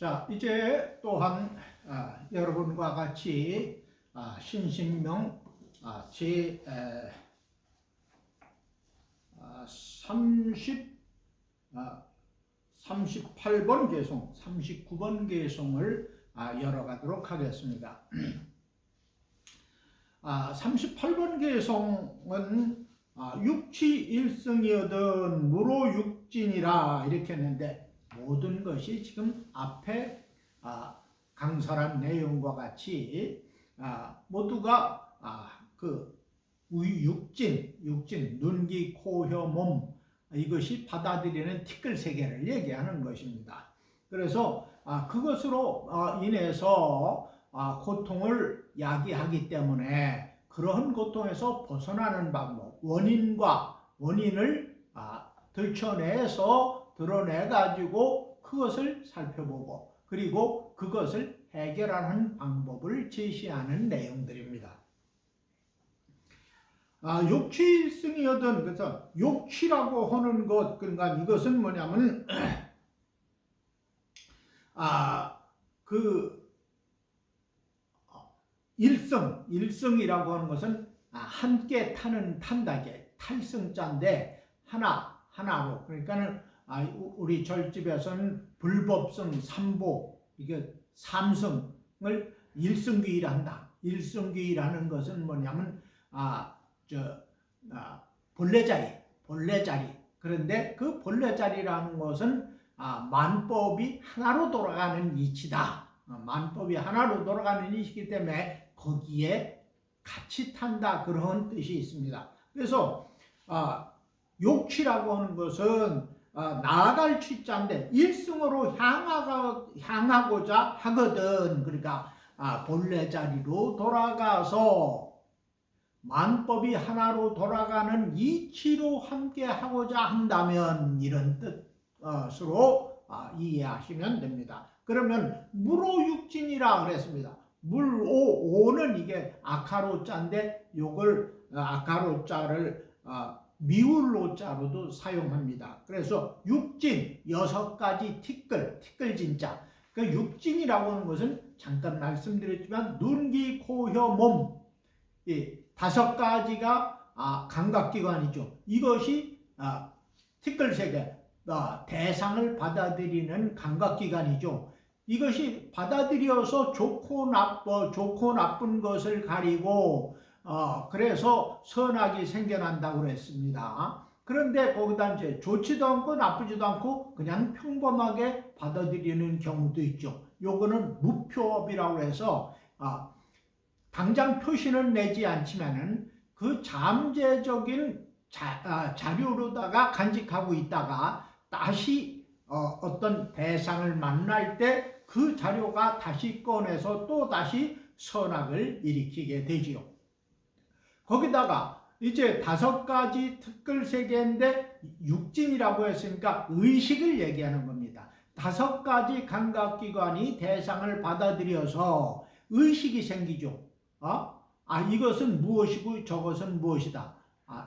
자, 이제 또한 여러분과 같이 신신명 제 38번 개송, 39번 개송을 열어가도록 하겠습니다. 38번 개송은 육취일승이여든 무로육진이라 이렇게 했는데, 모든 것이 지금 앞에 강설한 내용과 같이 모두가 그 육진, 눈, 귀, 코, 혀, 몸, 이것이 받아들이는 티끌 세계를 얘기하는 것입니다. 그래서 그것으로 인해서 고통을 야기하기 때문에 그러한 고통에서 벗어나는 방법, 원인을 들춰내서 드러내가지고 그것을 살펴보고, 그리고 그것을 해결하는 방법을 제시하는 내용들입니다. 욕취일승이여든, 그래서 욕취라고 하는 것, 그러니까 이것은 뭐냐면 일승이라고 하는 것은 함께 타는 탄다게 탈승자인데 하나로, 그러니까는 우리 절집에서는 불법승, 삼보, 이게 삼승을 일승귀일한다. 일승귀일하는 것은 뭐냐면 본래자리. 그런데 그 본래자리라는 것은 만법이 하나로 돌아가는 이치다. 만법이 하나로 돌아가는 이치이기 때문에 거기에 같이 탄다, 그런 뜻이 있습니다. 그래서 욕취라고 하는 것은 나아갈 취자인데 일승으로 향하고자 하거든. 그러니까 본래 자리로 돌아가서 만법이 하나로 돌아가는 이치로 함께 하고자 한다면, 이런 뜻으로 이해하시면 됩니다. 그러면 무로육진이라 그랬습니다. 오는 이게 아카로자인데, 요걸 아카로자를 미울로자로도 사용합니다. 그래서 육진, 6가지 티끌진자. 그 육진이라고 하는 것은 잠깐 말씀드렸지만 눈, 귀, 코, 혀, 몸, 이 5가지가 감각기관이죠. 이것이 티끌세계, 대상을 받아들이는 감각기관이죠. 이것이 받아들여서 좋고 나쁜 것을 가리고 그래서 선악이 생겨난다고 그랬습니다. 그런데 거기다 이제 좋지도 않고 나쁘지도 않고 그냥 평범하게 받아들이는 경우도 있죠. 요거는 무표업이라고 해서 당장 표시는 내지 않지만은 그 잠재적인 자료로다가 간직하고 있다가 다시 어떤 대상을 만날 때 그 자료가 다시 꺼내서 또 다시 선악을 일으키게 되지요. 거기다가 이제 5가지 특글세계인데 육진이라고 했으니까 의식을 얘기하는 겁니다. 5가지 감각기관이 대상을 받아들여서 의식이 생기죠. 이것은 무엇이고 저것은 무엇이다.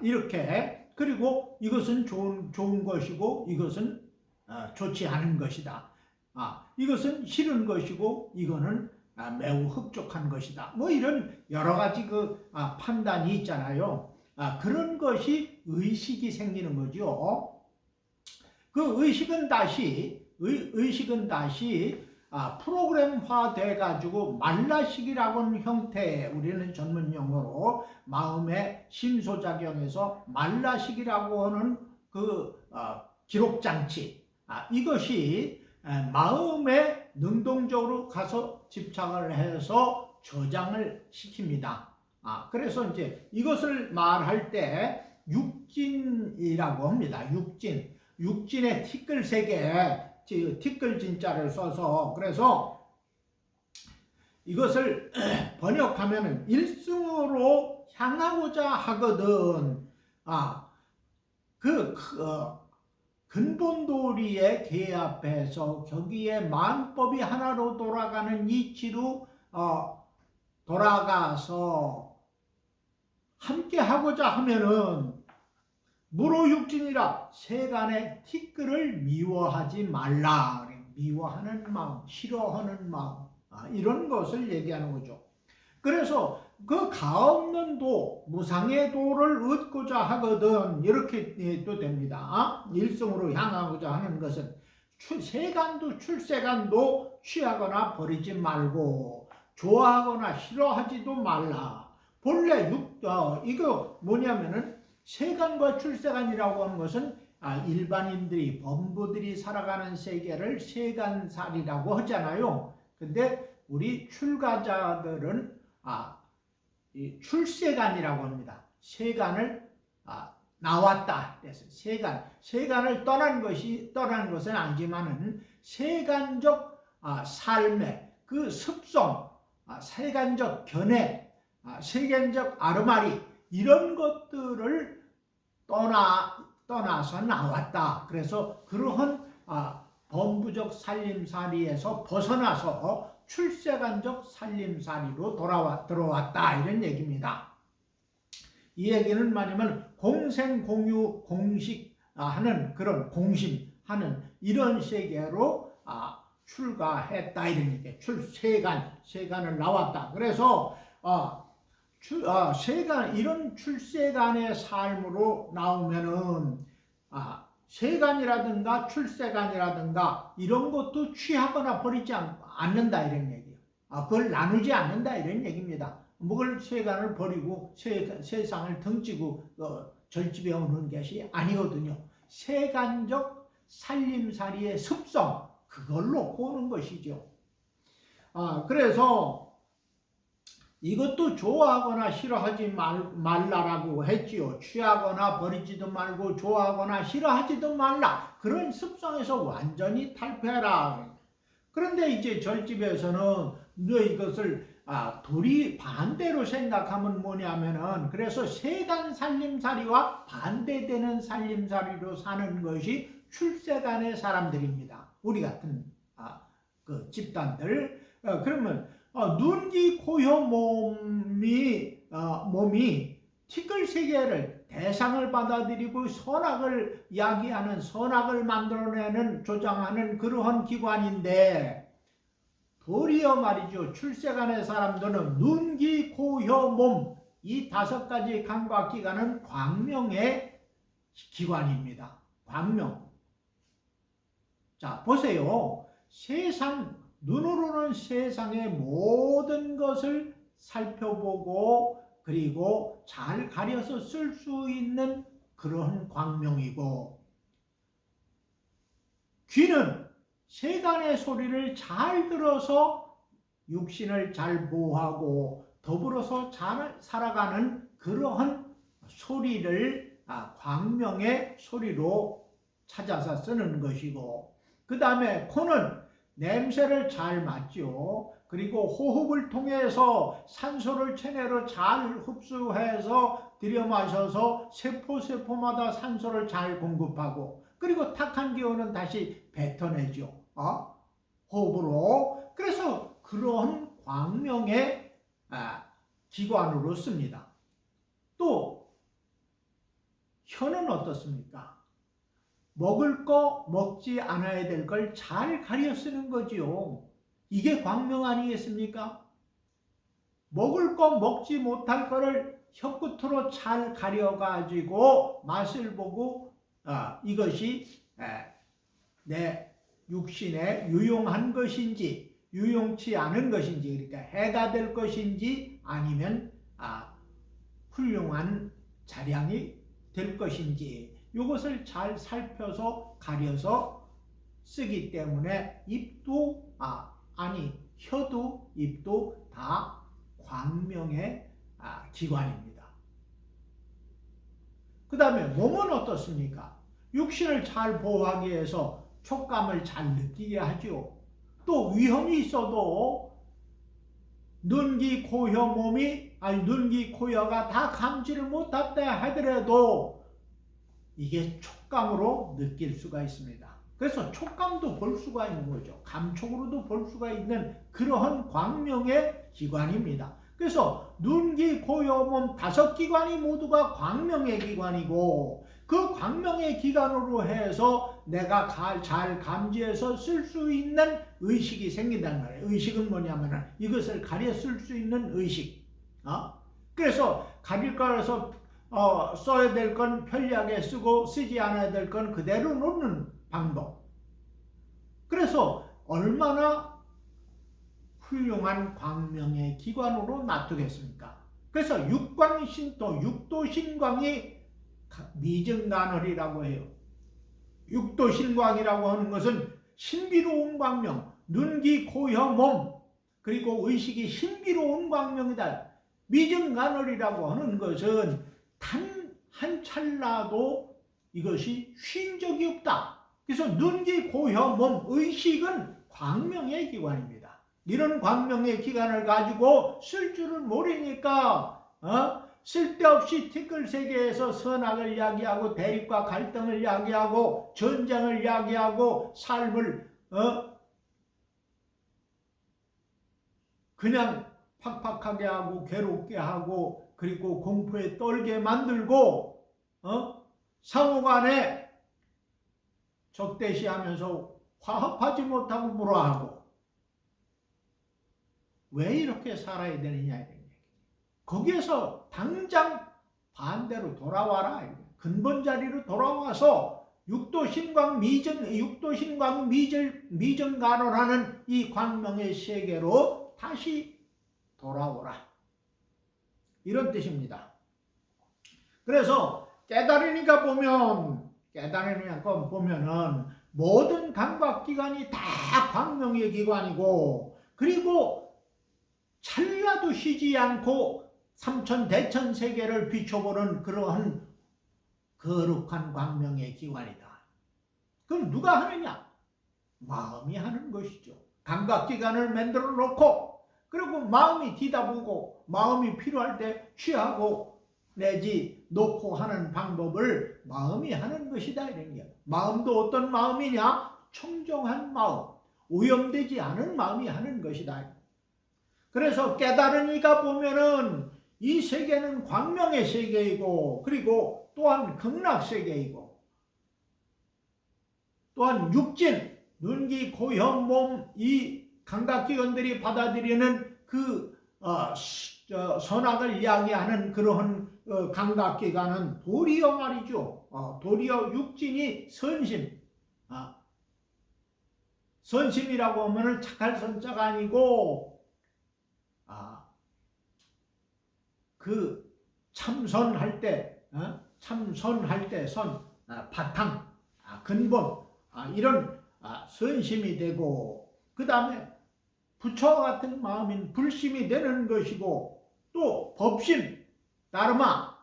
이렇게, 그리고 이것은 좋은 것이고 이것은 좋지 않은 것이다. 이것은 싫은 것이고 이거는 매우 흡족한 것이다. 뭐 이런 여러 가지 판단이 있잖아요. 그런 것이 의식이 생기는 거죠. 그 의식은 다시 프로그램화 돼가지고 말라식이라고 하는 형태의, 우리는 전문 용어로 마음의 심소작용에서 말라식이라고 하는 기록장치, 이것이 마음에 능동적으로 가서 집착을 해서 저장을 시킵니다. 그래서 이제 이것을 말할 때 육진이라고 합니다. 육진의 티끌세계, 티끌진자를 써서, 그래서 이것을 번역하면은 일승으로 향하고자 하거든. 근본도리에 개합해서 거기에 만법이 하나로 돌아가는 이치로 돌아가서 함께 하고자 하면은 무로육진이라 세간의 티끌을 미워하지 말라. 미워하는 마음, 싫어하는 마음, 이런 것을 얘기하는 거죠. 그래서 그 가없는 도, 무상의 도를 얻고자 하거든 이렇게 또 됩니다. 일성으로 향하고자 하는 것은 세간도 출세간도 취하거나 버리지 말고 좋아하거나 싫어하지도 말라. 본래 이거 뭐냐면은 세간과 출세간이라고 하는 것은 일반인들이 범부들이 살아가는 세계를 세간살이라고 하잖아요. 근데 우리 출가자들은 이 출세간이라고 합니다. 세간을 나왔다. 그래서 세간을 떠난 것은 아니지만은 세간적 삶의 그 습성, 세간적 견해, 세간적 아르마리 이런 것들을 떠나서 나왔다. 그래서 그러한 범부적 살림살이에서 벗어나서 출세간적 살림살이로 들어왔다 이런 얘기입니다. 이 얘기는 뭐냐면 공생공유 공식하는 그런 공심하는 이런 세계로 출가했다 이런 얘기. 세간을 나왔다. 그래서 이런 출세간의 삶으로 나오면은 세간이라든가 출세간이라든가 이런 것도 취하거나 버리지 않는다 이런 얘기예요. 그걸 나누지 않는다 이런 얘기입니다. 뭘 세간을 버리고 세상을 등지고 절집에 오는 것이 아니거든요. 세간적 살림살이의 습성 그걸로 보는 것이죠. 그래서 이것도 좋아하거나 싫어하지 말라라고 했지요. 취하거나 버리지도 말고 좋아하거나 싫어하지도 말라. 그런 습성에서 완전히 탈피해라. 그런데 이제 절집에서는 너 이것을 도리 반대로 생각하면 뭐냐면은 그래서 세간 살림살이와 반대되는 살림살이로 사는 것이 출세간의 사람들입니다. 우리 같은 그 집단들. 그러면 눈, 귀, 코, 혀, 몸이 티끌 세계를 대상을 받아들이고 선악을 야기하는 선악을 만들어내는 조장하는 그러한 기관인데 도리어 말이죠. 출세간의 사람들은 눈, 귀, 코, 혀, 몸 이 5가지 감각기관은 광명의 기관입니다. 광명. 자 보세요. 눈으로는 세상의 모든 것을 살펴보고 그리고 잘 가려서 쓸 수 있는 그런 광명이고 귀는 세간의 소리를 잘 들어서 육신을 잘 보호하고 더불어서 잘 살아가는 그러한 소리를 광명의 소리로 찾아서 쓰는 것이고 그 다음에 코는 냄새를 잘 맡죠. 그리고 호흡을 통해서 산소를 체내로 잘 흡수해서 들여마셔서 세포마다 산소를 잘 공급하고 그리고 탁한 기운은 다시 뱉어내죠. 호흡으로. 그래서 그런 광명의 기관으로 씁니다. 또 혀는 어떻습니까? 먹을 거 먹지 않아야 될 걸 잘 가려 쓰는 거지요. 이게 광명 아니겠습니까? 먹을 거 먹지 못할 거를 혀끝으로 잘 가려가지고 맛을 보고 이것이 내 육신에 유용한 것인지 유용치 않은 것인지 그러니까 해가 될 것인지 아니면 훌륭한 자량이 될 것인지 이것을 잘 살펴서 가려서 쓰기 때문에 혀도 입도 다 광명의 기관입니다. 그 다음에 몸은 어떻습니까? 육신을 잘 보호하기 위해서 촉감을 잘 느끼게 하죠. 또 위험이 있어도 눈, 귀, 코, 혀, 눈, 귀, 코, 혀가 다 감지를 못했다 하더라도 이게 촉감으로 느낄 수가 있습니다. 그래서 촉감도 볼 수가 있는 거죠. 감촉으로도 볼 수가 있는 그러한 광명의 기관입니다. 그래서 눈, 귀, 코, 혀, 몸 5기관이 모두가 광명의 기관이고 그 광명의 기관으로 해서 내가 잘 감지해서 쓸 수 있는 의식이 생긴단 말이에요. 의식은 뭐냐면은 이것을 가려 쓸 수 있는 의식. 그래서 가릴 거라서 써야 될 건 편리하게 쓰고 쓰지 않아야 될 건 그대로 놓는 방법. 그래서 얼마나 훌륭한 광명의 기관으로 놔두겠습니까? 그래서 육광신토, 육도신광이 미증간헐이라고 해요. 육도신광이라고 하는 것은 신비로운 광명, 눈, 귀, 코, 혀, 몸, 그리고 의식이 신비로운 광명이다. 미증간헐이라고 하는 것은 단 한 찰나도 이것이 쉰 적이 없다. 그래서 눈, 귀, 코, 혀, 몸, 의식은 광명의 기관입니다. 이런 광명의 기관을 가지고 쓸 줄을 모르니까 쓸데없이 티끌 세계에서 선악을 야기하고 대립과 갈등을 야기하고 전쟁을 야기하고 삶을 그냥 팍팍하게 하고 괴롭게 하고 그리고 공포에 떨게 만들고 상호간에 적대시하면서 화합하지 못하고 불화하고 왜 이렇게 살아야 되느냐 이런 얘기. 거기에서 당장 반대로 돌아와라. 근본 자리로 돌아와서 육도신광 미정간호라는 이 광명의 세계로 다시 돌아오라. 이런 뜻입니다. 그래서 깨달으니까 보면은 모든 감각기관이 다 광명의 기관이고 그리고 찰나도 쉬지 않고 삼천대천 세계를 비춰보는 그러한 거룩한 광명의 기관이다. 그럼 누가 하느냐? 마음이 하는 것이죠. 감각기관을 만들어 놓고 그리고 마음이 뒤다보고 마음이 필요할 때 취하고 내지 놓고 하는 방법을 마음이 하는 것이다. 이런 게. 마음도 어떤 마음이냐? 청정한 마음, 오염되지 않은 마음이 하는 것이다. 그래서 깨달으니까 보면은 이 세계는 광명의 세계이고 그리고 또한 극락세계이고 또한 육진, 눈, 귀, 코, 혀, 몸 이 감각기관들이 받아들이는 그 선악을 이야기하는 그러한 감각기관은 도리어 말이죠. 도리어 육진이 선심. 선심이라고 하면은 착할 선자가 아니고 그 참선할 때 바탕, 근본 이런 선심이 되고 그 다음에 부처와 같은 마음인 불심이 되는 것이고 또 법심, 다르마,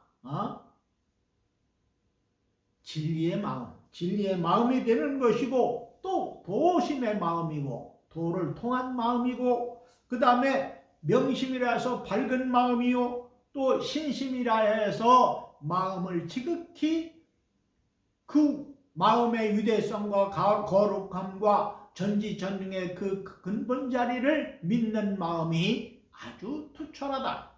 진리의 마음이 되는 것이고 또 도심의 마음이고 도를 통한 마음이고 그 다음에 명심이라서 밝은 마음이요 또 신심이라 해서 마음을 지극히 그 마음의 유대성과 거룩함과 전지전능의 그 근본 자리를 믿는 마음이 아주 투철하다.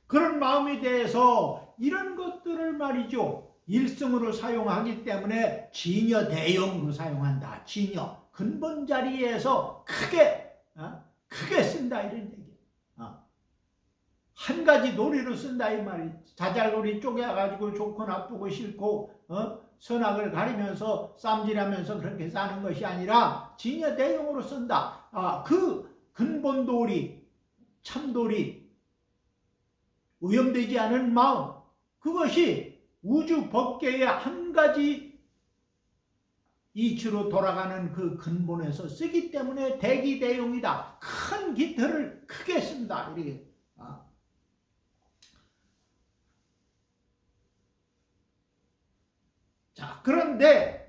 그런 마음에 대해서 이런 것들을 말이죠. 일성으로 사용하기 때문에 진여 대용으로 사용한다. 진여 근본 자리에서 크게 쓴다 이런 얘기. 한 가지 놀이로 쓴다 이 말이. 자잘놀이 쪼개가지고 좋고 나쁘고 싫고 선악을 가리면서 쌈질하면서 그렇게 사는 것이 아니라 진여 대용으로 쓴다. 그 근본 도리, 참도리, 오염되지 않은 마음, 그것이 우주 법계의 한 가지 이치로 돌아가는 그 근본에서 쓰기 때문에 대기대용이다. 큰 기틀을 크게 쓴다. 이렇게. 자, 그런데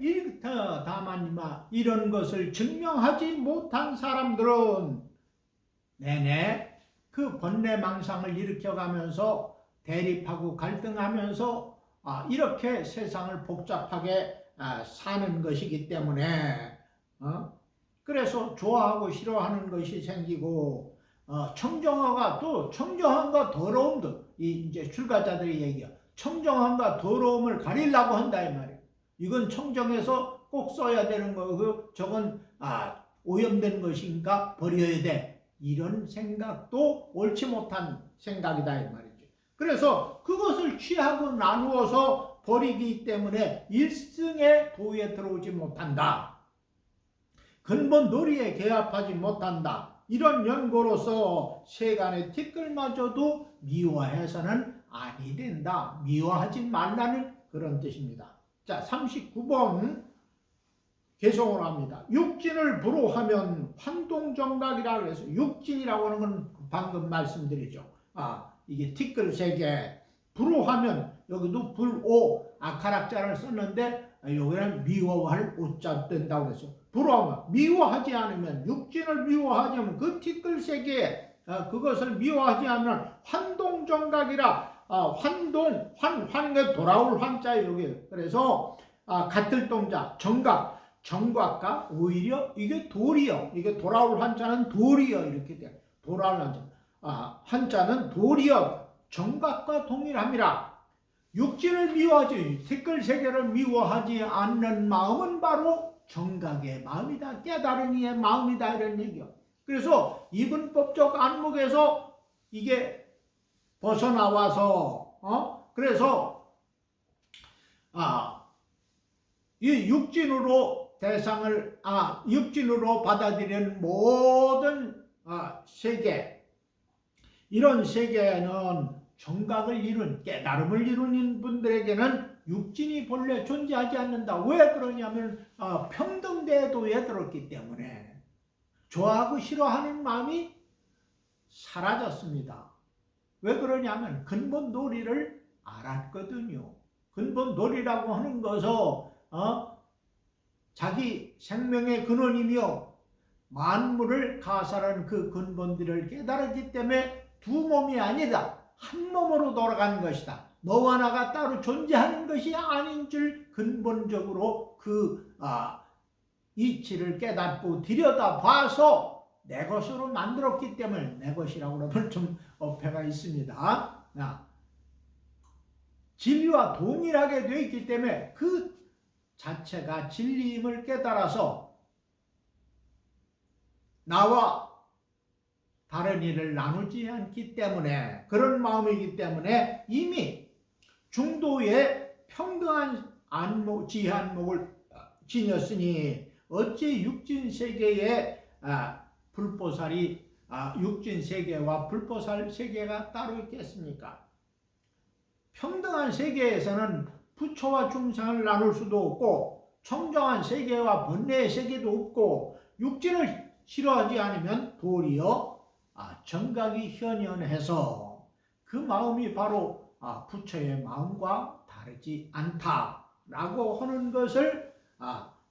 다만 이런 것을 증명하지 못한 사람들은 내내 그 번뇌망상을 일으켜가면서 대립하고 갈등하면서 이렇게 세상을 복잡하게 사는 것이기 때문에 그래서 좋아하고 싫어하는 것이 생기고 청정화가 또 청정한과 더러움도 이제 출가자들이 얘기해요. 청정함과 더러움을 가리려고 한다 이 말이에요. 이건 청정해서 꼭 써야 되는 거고 저건 오염된 것인가 버려야 돼. 이런 생각도 옳지 못한 생각이다 이 말이죠. 그래서 그것을 취하고 나누어서 버리기 때문에 일승의 도에 들어오지 못한다. 근본 도리에 개합하지 못한다. 이런 연고로서 세간의 티끌마저도 미워해서는 아니 된다. 미워하지 말라는 그런 뜻입니다. 자, 39번 개송을 합니다. 육진을 불호하면 환동정각이라고 해서 육진이라고 하는 건 방금 말씀드리죠. 이게 티끌 세 개. 불호하면 여기도 불오 아카락자를 썼는데 여기는 미워할 오자 된다고 그랬어요. 불호하면 미워하지 않으면 육진을 미워하지 않으면 그 티끌 세 개 그것을 미워하지 않으면 환동정각이라 환하는 게 돌아올 환자예요. 여기. 그래서 같을 동자 정각 정각과 오히려 이게 돌이요. 이게 돌아올 한자는 돌이요. 이렇게 돼. 돌아올 한자. 한자는 돌이요. 정각과 동일함이라. 육진을 미워하지, 티끌 세계를 미워하지 않는 마음은 바로 정각의 마음이다. 깨달은 이의 마음이다. 이런 얘기요. 그래서 이분법적 안목에서 이게 벗어나와서, 그래서, 이 육진으로 육진으로 받아들이는 모든 세계, 이런 세계는 정각을 이룬, 깨달음을 이루는 분들에게는 육진이 본래 존재하지 않는다. 왜 그러냐면 평등대도에 들었기 때문에 좋아하고 싫어하는 마음이 사라졌습니다. 왜 그러냐면 근본 도리를 알았거든요. 근본 도리라고 하는 것은 자기 생명의 근원이며 만물을 가살한 그 근본들을 깨달았기 때문에 두 몸이 아니다. 한 몸으로 돌아가는 것이다. 너와 나가 따로 존재하는 것이 아닌 줄 근본적으로 그 이치를 깨닫고 들여다봐서 내 것으로 만들었기 때문에 내 것이라고 그러면 좀 어폐가 있습니다. 진리와 동일하게 되어 있기 때문에 그 자체가 진리임을 깨달아서 나와 다른 일을 나누지 않기 때문에 그런 마음이기 때문에 이미 중도에 평등한 지한목을 지녔으니 어찌 육진세계에 불보살이 육진세계와 불보살 세계가 따로 있겠습니까? 평등한 세계에서는 부처와 중생을 나눌 수도 없고 청정한 세계와 번뇌의 세계도 없고 육진을 싫어하지 않으면 도리어 정각이 현현해서 그 마음이 바로 부처의 마음과 다르지 않다라고 하는 것을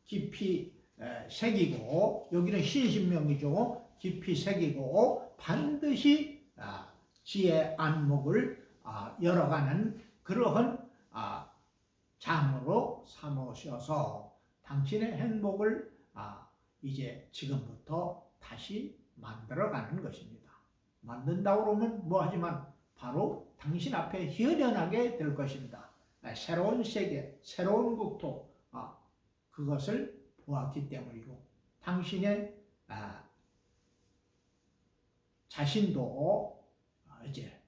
깊이 새기고 여기는 신신명이죠. 깊이 새기고 반드시 지혜 안목을 열어가는 그러한 장으로 삼으셔서 당신의 행복을 이제 지금부터 다시 만들어가는 것입니다. 만든다고 그러면 뭐하지만 바로 당신 앞에 현현하게 될 것입니다. 새로운 세계, 새로운 국토 그것을 보았기 때문이고 당신의 자신도 이제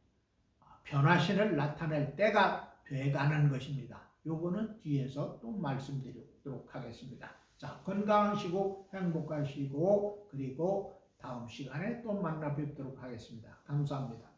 변화신을 나타낼 때가 돼가는 것입니다. 요거는 뒤에서 또 말씀드리도록 하겠습니다. 자, 건강하시고 행복하시고 그리고 다음 시간에 또 만나 뵙도록 하겠습니다. 감사합니다.